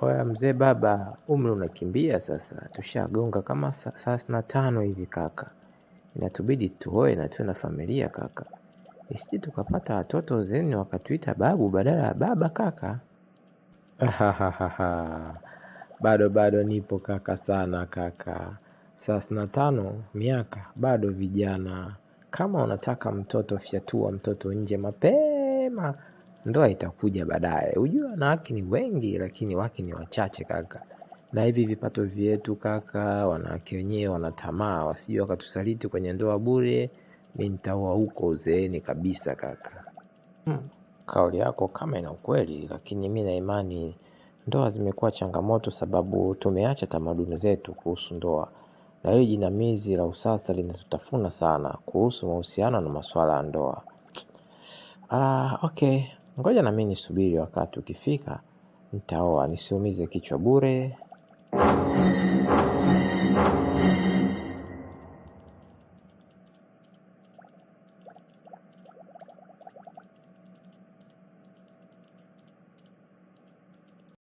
Oya mzee baba, umri unakimbia sasa. Tushagonga kama saa 5 hivi kaka. Inatubidi tuoe na tuwe na familia kaka. Isije tukapata watoto zeni wakatuita babu badala ya baba kaka. Bado nipo kaka sana kaka. 35 miaka bado vijana. Kama unataka mtoto fyatua mtoto nje mapema. Ndoa itakuja baadaye. Ujua wanawake ni wengi lakini wake ni wachache kaka. Na hivi vipato vyetu kaka, wanawake wenyewe wanatamaa, wasije wakatusaliti kwenye ndoa bure. Mimi nitaoa huko uzeeni kabisa kaka. Kauli yako kama ina ukweli, lakini mimi na imani ndoa zimekuwa changamoto sababu tumeacha tamaduni zetu kuhusu ndoa. Na hili jinamizi la usasa linatutafuna sana kuhusu mahusiano na masuala ya ndoa. Okay, ngoja na mimi nisubiri wakati ukifika, nitaoa nisiumize kichwa bure.